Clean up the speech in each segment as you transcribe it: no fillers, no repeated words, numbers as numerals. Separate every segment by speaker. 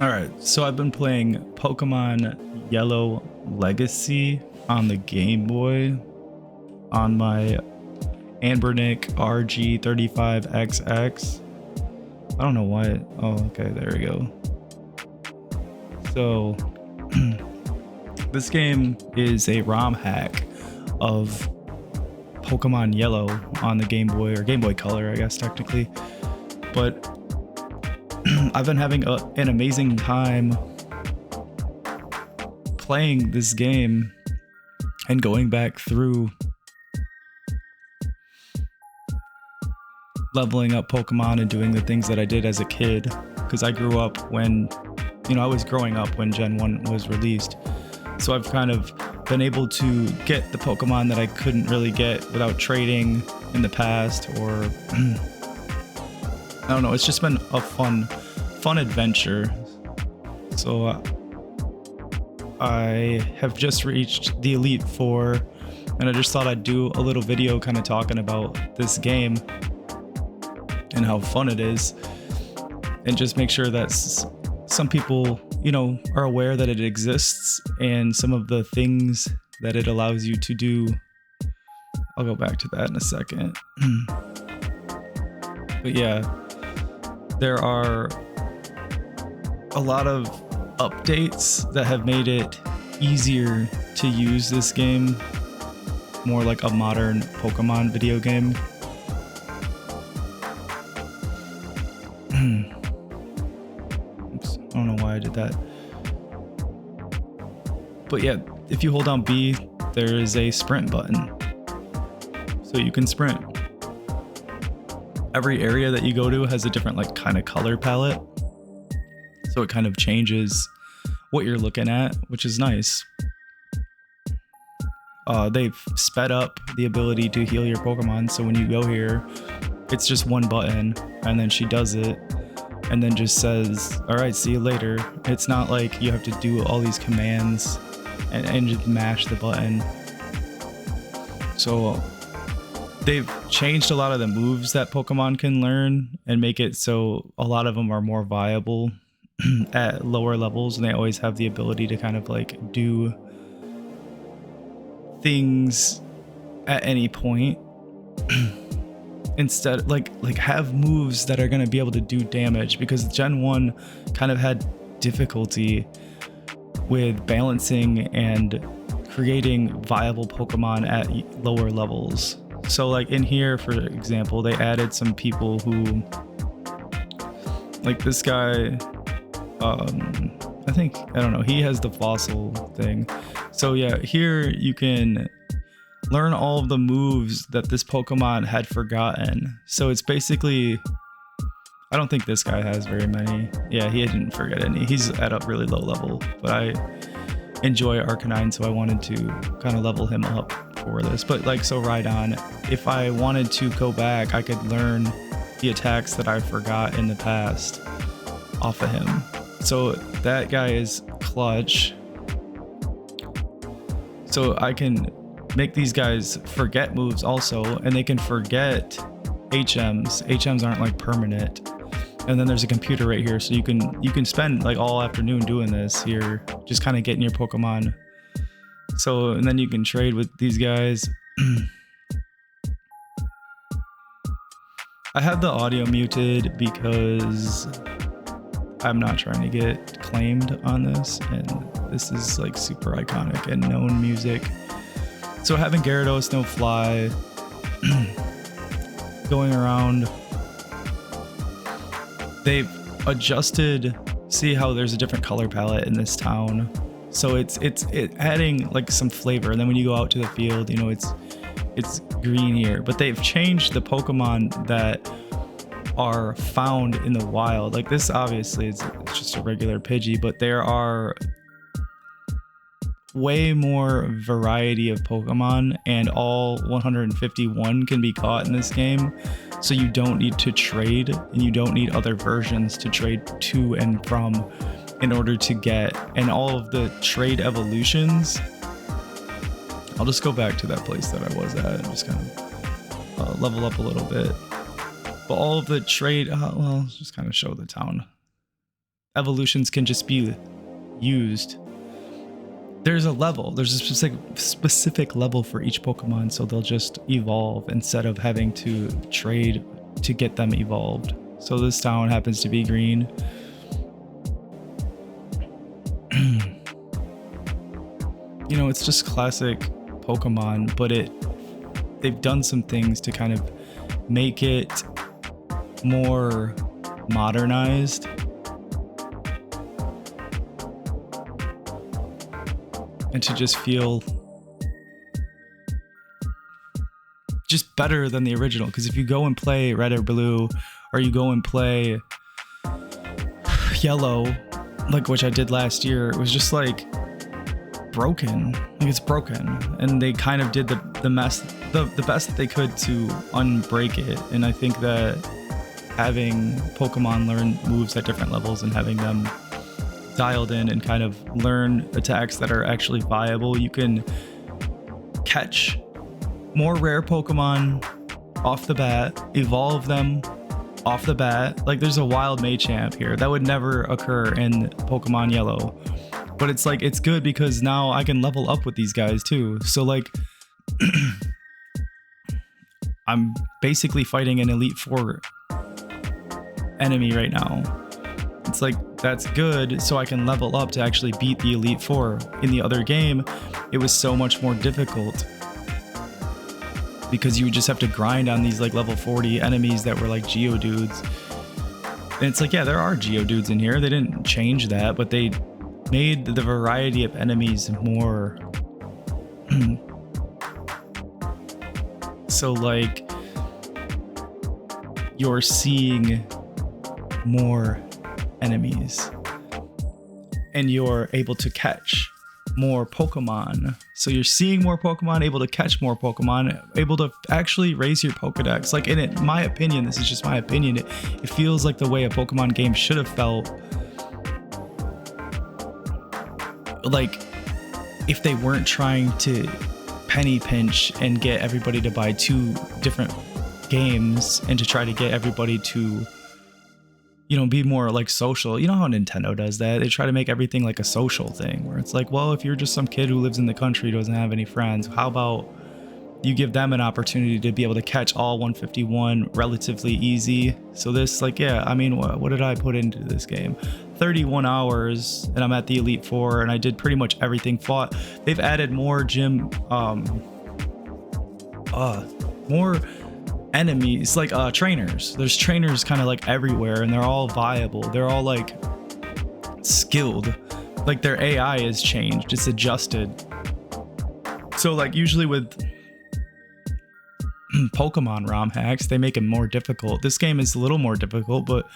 Speaker 1: Alright, so I've been playing Pokemon Yellow Legacy on the Game Boy on my Ambernick RG35XX. I don't know why. Oh, okay, there we go. So, this game is a ROM hack of Pokemon Yellow on the Game Boy, or Game Boy Color, I guess, technically. But I've been having an amazing time playing this game and going back through leveling up Pokemon and doing the things that I did as a kid, because I grew up when, I was growing up when Gen 1 was released. So I've kind of been able to get the Pokemon that I couldn't really get without trading in the past, or I don't know, it's just been a fun adventure. So I have just reached the Elite Four, and I just thought I'd do a little video kind of talking about this game and how fun it is, and just make sure that some people, are aware that it exists and some of the things that it allows you to do. I'll go back to that in a second. But yeah, there are a lot of updates that have made it easier to use this game, more like a modern Pokemon video game. Oops, I don't know why I did that. But yeah, if you hold down B, there is a sprint button, so you can sprint. Every area that you go to has a different kind of color palette, so it kind of changes what you're looking at, which is nice. They've sped up the ability to heal your Pokemon, so when you go here, it's just one button, and then she does it, and then just says, alright, see you later. It's not like you have to do all these commands and just mash the button. So they've changed a lot of the moves that Pokemon can learn and make it so a lot of them are more viable at lower levels, and they always have the ability to kind of do things at any point. Instead, have moves that are going to be able to do damage, because Gen 1 kind of had difficulty with balancing and creating viable Pokemon at lower levels. So in here, for example, they added some people who, like this guy, I don't know, he has the fossil thing. So yeah, here you can learn all of the moves that this Pokemon had forgotten. So it's basically, I don't think this guy has very many. Yeah, he didn't forget any. He's at a really low level, but I enjoy Arcanine, so I wanted to kind of level him up for this. But so Rhydon, if I wanted to go back, I could learn the attacks that I forgot in the past off of him. So that guy is clutch. So I can make these guys forget moves also, and they can forget HMs. HMs aren't permanent. And then there's a computer right here, so you can spend all afternoon doing this here, just kind of getting your Pokemon. So, and then you can trade with these guys. I have the audio muted because I'm not trying to get claimed on this, and this is super iconic and known music. So having Gyarados, no fly, going around, they've adjusted. See how there's a different color palette in this town, so it's adding some flavor. And then when you go out to the field, it's green here, but they've changed the Pokemon that are found in the wild. This obviously it's just a regular Pidgey, but there are way more variety of Pokemon, and all 151 can be caught in this game, so you don't need to trade, and you don't need other versions to trade to and from in order to get. And all of the trade evolutions, I'll just go back to that place that I was at and just kind of level up a little bit. But all of the trade, well, just kind of show the town. evolutions can just be used. There's a specific level for each Pokemon, so they'll just evolve instead of having to trade to get them evolved. So this town happens to be green. You know, it's just classic Pokemon, but they've done some things to kind of make it more modernized. And to just feel just better than the original. Because if you go and play Red or Blue, or you go and play Yellow, like which I did last year, it was just like broken. Like it's broken. And they kind of did the best that they could to unbreak it. And I think that having Pokemon learn moves at different levels and having them dialed in and kind of learn attacks that are actually viable, you can catch more rare Pokemon off the bat, evolve them off the bat. Like there's a wild Machamp here that would never occur in Pokemon Yellow, but it's like it's good because now I can level up with these guys too. So like I'm basically fighting an Elite Four enemy right now. It's like that's good, so I can level up to actually beat the Elite Four. In the other game, it was so much more difficult because you would just have to grind on these like level 40 enemies that were like Geodudes. And it's like, yeah, there are Geodudes in here. They didn't change that, but they made the variety of enemies more. So like you're seeing more enemies and you're able to catch more Pokemon. So you're seeing more Pokemon, able to catch more Pokemon, able to actually raise your Pokedex. Like in it, my opinion, this is just my opinion, it feels like the way a Pokemon game should have felt. Like if they weren't trying to penny pinch and get everybody to buy 2 different games and to try to get everybody to, you know, be more like social. You know how Nintendo does that? They try to make everything like a social thing where it's like, well, if you're just some kid who lives in the country, doesn't have any friends, how about you give them an opportunity to be able to catch all 151 relatively easy? So this, like, yeah, I mean, what did I put into this game? 31 hours, and I'm at the Elite Four, and I did pretty much everything. Fought. They've added more gym, more enemies, like trainers. There's trainers kind of like everywhere, and they're all viable. They're all like skilled. Like their AI is changed. It's adjusted. So like usually with Pokemon ROM hacks, they make it more difficult. This game is a little more difficult, but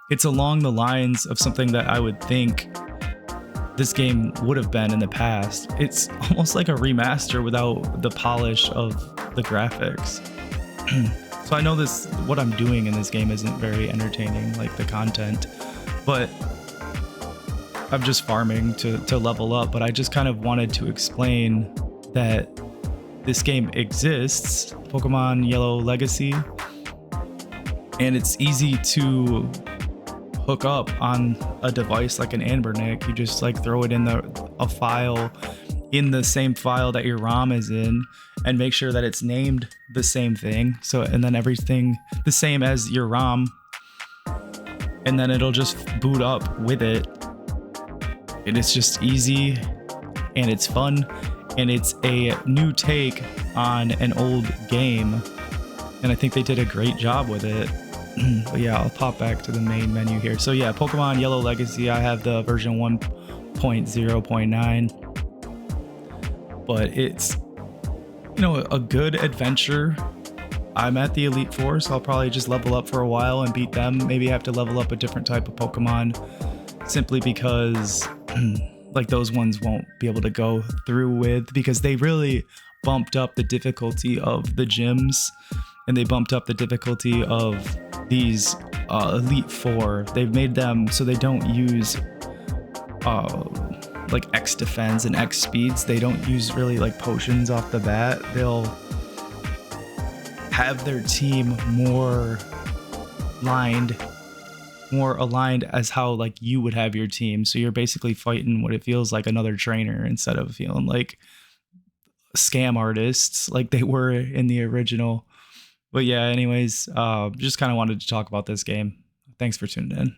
Speaker 1: it's along the lines of something that I would think this game would have been in the past. It's almost like a remaster without the polish of the graphics. So I know what I'm doing in this game isn't very entertaining, like the content, but I'm just farming to level up. But I just kind of wanted to explain that this game exists, Pokemon Yellow Legacy, and it's easy to hook up on a device like an Anbernic. You just like throw it in a file in the same file that your ROM is in, and make sure that it's named the same thing. So, and then everything the same as your ROM, and then it'll just boot up with it. And it's just easy, and it's fun, and it's a new take on an old game. And I think they did a great job with it. But yeah, I'll pop back to the main menu here. So yeah, Pokemon Yellow Legacy, I have the version 1.0.9. But it's, you know, a good adventure. I'm at the Elite Four, so I'll probably just level up for a while and beat them. Maybe have to level up a different type of Pokemon simply because like those ones won't be able to go through with, because they really bumped up the difficulty of the gyms, and they bumped up the difficulty of these Elite Four. They've made them so they don't use like X defense and X speeds. They don't use really like potions off the bat. They'll have their team more lined more aligned as how like you would have your team. So you're basically fighting what it feels like another trainer instead of feeling like scam artists like they were in the original. But yeah, anyways, just kind of wanted to talk about this game. Thanks for tuning in.